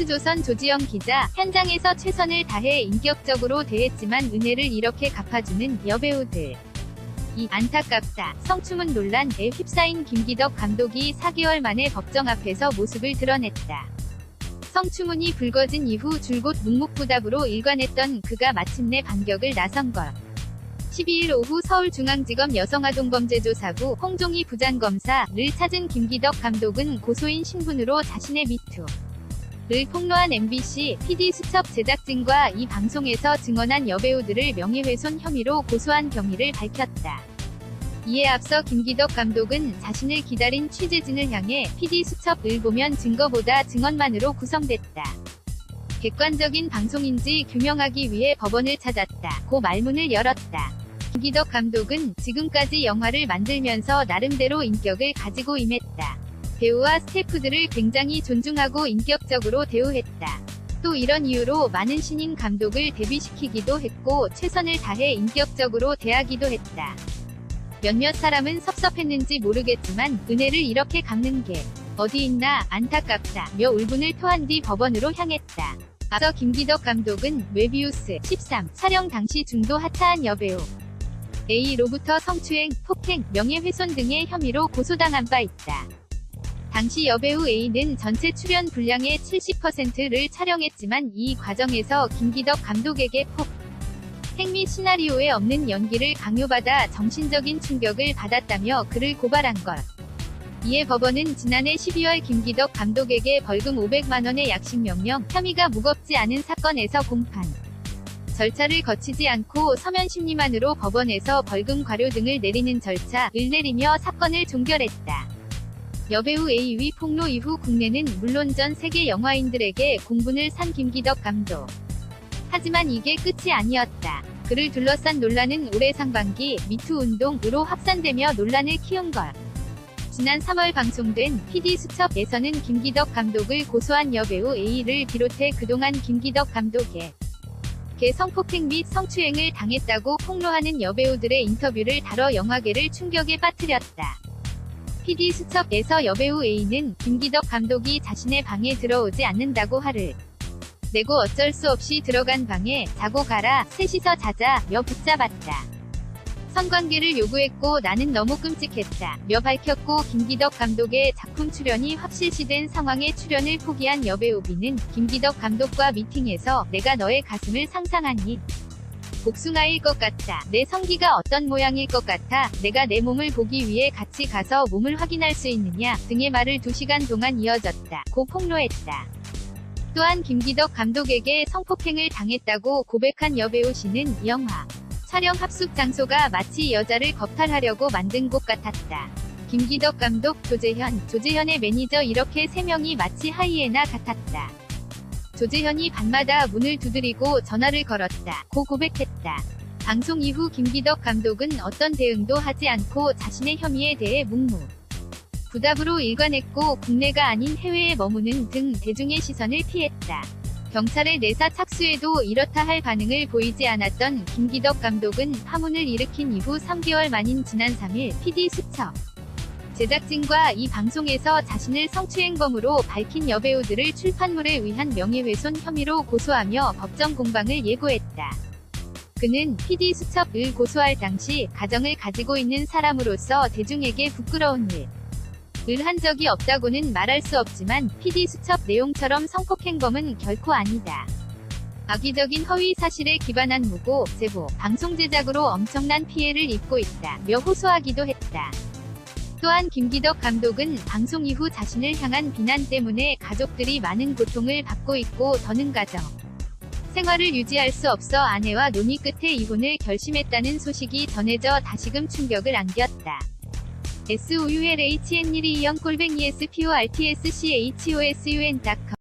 스포츠조선 조지영 기자, 현장에서 최선을 다해 인격적으로 대했지만 은혜를 이렇게 갚아주는 여배우들. 안타깝다. 성추문 논란에 휩싸인 김기덕 감독이 4개월 만에 법정 앞에서 모습을 드러냈다. 성추문이 불거진 이후 줄곧 묵묵부답으로 일관했던 그가 마침내 반격을 나선 것. 12일 오후 서울중앙지검 여성아동범죄조사부 홍종희 부장검사를 찾은 김기덕 감독은 고소인 신분으로 자신의 미투를 폭로한 MBC PD수첩 제작진과 이 방송에서 증언한 여배우들을 명예훼손 혐의로 고소한 경위를 밝혔다. 이에 앞서 김기덕 감독은 자신을 기다린 취재진을 향해 PD수첩을 보면 증거보다 증언만으로 구성됐다. 객관적인 방송인지 규명하기 위해 법원을 찾았다. 고 말문을 열었다. 김기덕 감독은 지금까지 영화를 만들면서 나름대로 인격을 가지고 임했다. 배우와 스태프들을 굉장히 존중하고 인격적으로 대우했다. 또 이런 이유로 많은 신인 감독을 데뷔시키기도 했고 최선을 다해 인격적으로 대하기도 했다. 몇몇 사람은 섭섭했는지 모르겠지만 은혜를 이렇게 갚는 게 어디 있나 안타깝다 며 울분을 토한 뒤 법원으로 향했다. 앞서 김기덕 감독은 웨비우스 13 촬영 당시 중도 핫한 여배우 A로부터 성추행, 폭행, 명예훼손 등의 혐의로 고소당한 바 있다. 당시 여배우 A는 전체 출연 분량의 70%를 촬영했지만 이 과정에서 김기덕 감독에게 폭행 및 시나리오에 없는 연기를 강요받아 정신적인 충격을 받았다며 그를 고발한 것. 이에 법원은 지난해 12월 김기덕 감독에게 벌금 500만 원의 약식명령, 혐의가 무겁지 않은 사건에서 공판 절차를 거치지 않고 서면 심리만으로 법원에서 벌금 과료 등을 내리는 절차를 내리며 사건을 종결했다. 여배우 A 위 폭로 이후 국내는 물론 전 세계 영화인들에게 공분을 산 김기덕 감독. 하지만 이게 끝이 아니었다. 그를 둘러싼 논란은 올해 상반기 미투 운동으로 확산되며 논란을 키운 것. 지난 3월 방송된 PD수첩에서는 김기덕 감독을 고소한 여배우 A를 비롯해 그동안 김기덕 감독의 성폭행 및 성추행을 당했다고 폭로하는 여배우들의 인터뷰를 다뤄 영화계를 충격에 빠뜨렸다. PD수첩에서 여배우 A는 김기덕 감독이 자신의 방에 들어오지 않는다고 화를 내고 어쩔 수 없이 들어간 방에 자고 가라, 셋이서 자자 며 붙잡았다. 성관계를 요구했고 나는 너무 끔찍했다 며 밝혔고 김기덕 감독의 작품 출연이 확실시된 상황에 출연을 포기한 여배우 B는 김기덕 감독과 미팅에서 내가 너의 가슴을 상상하니 복숭아일 것 같다. 내 성기가 어떤 모양일 것 같아. 내가 내 몸을 보기 위해 같이 가서 몸을 확인할 수 있느냐 등의 말을 2시간 동안 이어졌다. 고 폭로했다. 또한 김기덕 감독에게 성폭행을 당했다고 고백한 여배우 C는 영화 촬영 합숙 장소가 마치 여자를 겁탈하려고 만든 곳 같았다. 김기덕 감독, 조재현의 매니저 이렇게 3명이 마치 하이에나 같았다. 조재현이 밤마다 문을 두드리고 전화를 걸었다. 고 고백했다. 방송 이후 김기덕 감독은 어떤 대응도 하지 않고 자신의 혐의에 대해 묵묵부답으로 일관했고 국내가 아닌 해외에 머무는 등 대중의 시선을 피했다. 경찰의 내사 착수에도 이렇다 할 반응을 보이지 않았던 김기덕 감독은 파문을 일으킨 이후 3개월 만인 지난 3일 PD수첩 제작진과 이 방송에서 자신을 성추행범으로 밝힌 여배우들을 출판물에 의한 명예훼손 혐의로 고소하며 법정 공방을 예고했다. 그는 PD수첩을 고소할 당시 가정을 가지고 있는 사람으로서 대중에게 부끄러운 일을 한 적이 없다고는 말할 수 없지만 PD수첩 내용처럼 성폭행범은 결코 아니다. 악의적인 허위 사실에 기반한 무고, 제보, 방송 제작으로 엄청난 피해를 입고 있다 며 호소하기도 했다. 또한 김기덕 감독은 방송 이후 자신을 향한 비난 때문에 가족들이 많은 고통을 받고 있고 더는 가정 생활을 유지할 수 없어 아내와 논의 끝에 이혼을 결심했다는 소식이 전해져 다시금 충격을 안겼다. soulhn12 sportschun.com